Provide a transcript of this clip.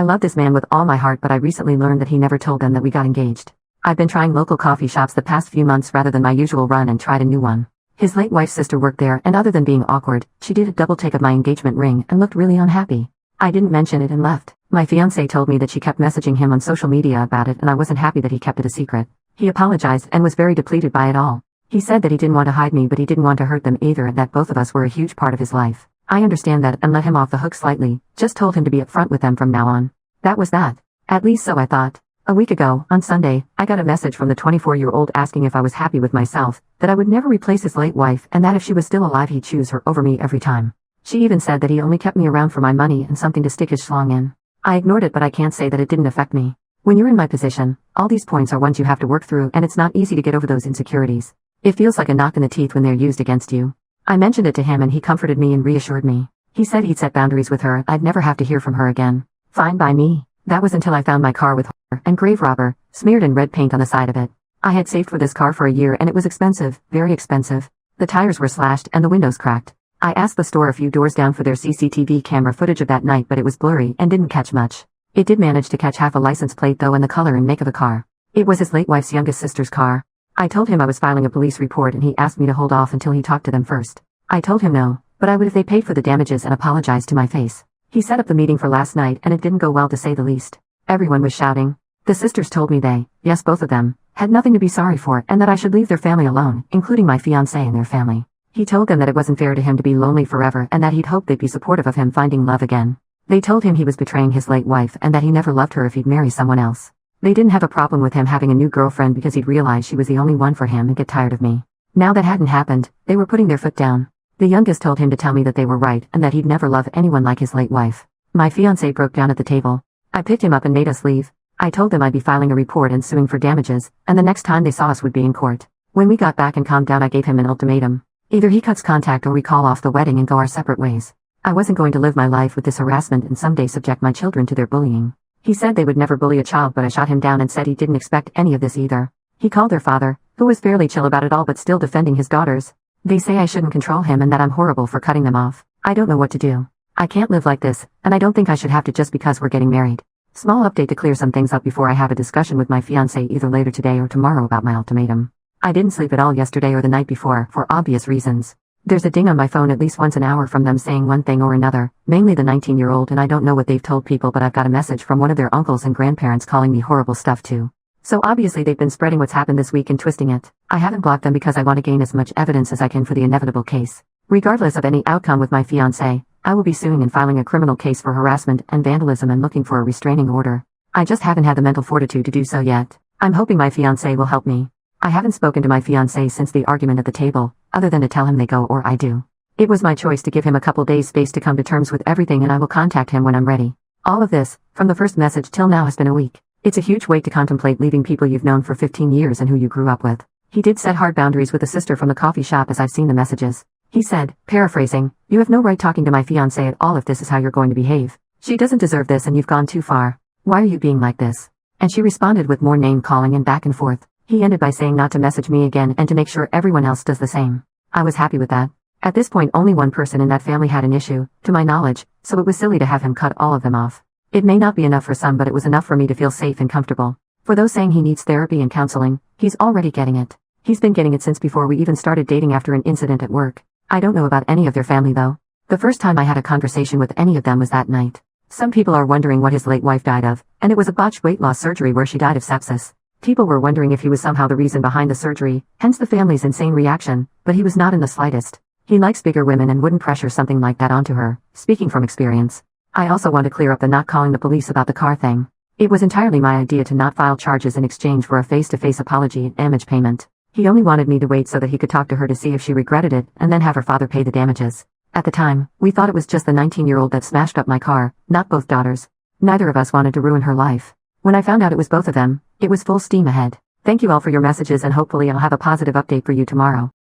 I love this man with all my heart, but I recently learned that he never told them that we got engaged. I've been trying local coffee shops the past few months rather than my usual run and tried a new one. His late wife's sister worked there, and other than being awkward, she did a double take of my engagement ring and looked really unhappy. I didn't mention it and left. My fiancé told me that she kept messaging him on social media about it, and I wasn't happy that he kept it a secret. He apologized and was very depleted by it all. He said that he didn't want to hide me, but he didn't want to hurt them either, and that both of us were a huge part of his life. I understand that and let him off the hook slightly, just told him to be upfront with them from now on. That was that. At least so I thought. A week ago, on Sunday, I got a message from the 24-year-old asking if I was happy with myself, that I would never replace his late wife, and that if she was still alive he'd choose her over me every time. She even said that he only kept me around for my money and something to stick his schlong in. I ignored it, but I can't say that it didn't affect me. When you're in my position, all these points are ones you have to work through, and it's not easy to get over those insecurities. It feels like a knock in the teeth when they're used against you. I mentioned it to him and he comforted me and reassured me. He said he'd set boundaries with her, I'd never have to hear from her again. Fine by me. That was until I found my car with her and grave robber smeared in red paint on the side of it. I had saved for this car for a year and it was expensive, very expensive. The tires were slashed and the windows cracked. I asked the store a few doors down for their CCTV camera footage of that night, but it was blurry and didn't catch much. It did manage to catch half a license plate though, and the color and make of the car. It was his late wife's youngest sister's car. I told him I was filing a police report and he asked me to hold off until he talked to them first. I told him no, but I would if they paid for the damages and apologized to my face. He set up the meeting for last night and it didn't go well, to say the least. Everyone was shouting. The sisters told me they, yes both of them, had nothing to be sorry for and that I should leave their family alone, including my fiancé and their family. He told them that it wasn't fair to him to be lonely forever and that he'd hoped they'd be supportive of him finding love again. They told him he was betraying his late wife and that he never loved her if he'd marry someone else. They didn't have a problem with him having a new girlfriend because he'd realized she was the only one for him and get tired of me. Now that hadn't happened, they were putting their foot down. The youngest told him to tell me that they were right and that he'd never love anyone like his late wife. My fiancé broke down at the table. I picked him up and made us leave. I told them I'd be filing a report and suing for damages, and the next time they saw us would be in court. When we got back and calmed down, I gave him an ultimatum. Either he cuts contact or we call off the wedding and go our separate ways. I wasn't going to live my life with this harassment and someday subject my children to their bullying. He said they would never bully a child, but I shot him down and said he didn't expect any of this either. He called their father, who was fairly chill about it all but still defending his daughters. They say I shouldn't control him and that I'm horrible for cutting them off. I don't know what to do. I can't live like this, and I don't think I should have to just because we're getting married. Small update to clear some things up before I have a discussion with my fiancé either later today or tomorrow about my ultimatum. I didn't sleep at all yesterday or the night before, for obvious reasons. There's a ding on my phone at least once an hour from them saying one thing or another, mainly the 19-year-old, and I don't know what they've told people, but I've got a message from one of their uncles and grandparents calling me horrible stuff too. So obviously they've been spreading what's happened this week and twisting it. I haven't blocked them because I want to gain as much evidence as I can for the inevitable case. Regardless of any outcome with my fiancé, I will be suing and filing a criminal case for harassment and vandalism and looking for a restraining order. I just haven't had the mental fortitude to do so yet. I'm hoping my fiancé will help me. I haven't spoken to my fiancé since the argument at the table, other than to tell him they go or I do. It was my choice to give him a couple days space to come to terms with everything, and I will contact him when I'm ready. All of this, from the first message till now, has been a week. It's a huge weight to contemplate leaving people you've known for 15 years and who you grew up with. He did set hard boundaries with a sister from the coffee shop, as I've seen the messages. He said, paraphrasing, "You have no right talking to my fiancé at all if this is how you're going to behave. She doesn't deserve this and you've gone too far. Why are you being like this?" And she responded with more name calling and back and forth. He ended by saying not to message me again and to make sure everyone else does the same. I was happy with that. At this point only one person in that family had an issue, to my knowledge, so it was silly to have him cut all of them off. It may not be enough for some, but it was enough for me to feel safe and comfortable. For those saying he needs therapy and counseling, he's already getting it. He's been getting it since before we even started dating after an incident at work. I don't know about any of their family though. The first time I had a conversation with any of them was that night. Some people are wondering what his late wife died of, and it was a botched weight loss surgery where she died of sepsis. People were wondering if he was somehow the reason behind the surgery, hence the family's insane reaction, but he was not in the slightest. He likes bigger women and wouldn't pressure something like that onto her, speaking from experience. I also want to clear up the not calling the police about the car thing. It was entirely my idea to not file charges in exchange for a face-to-face apology and damage payment. He only wanted me to wait so that he could talk to her to see if she regretted it and then have her father pay the damages. At the time, we thought it was just the 19-year-old that smashed up my car, not both daughters. Neither of us wanted to ruin her life. When I found out it was both of them, it was full steam ahead. Thank you all for your messages and hopefully I'll have a positive update for you tomorrow.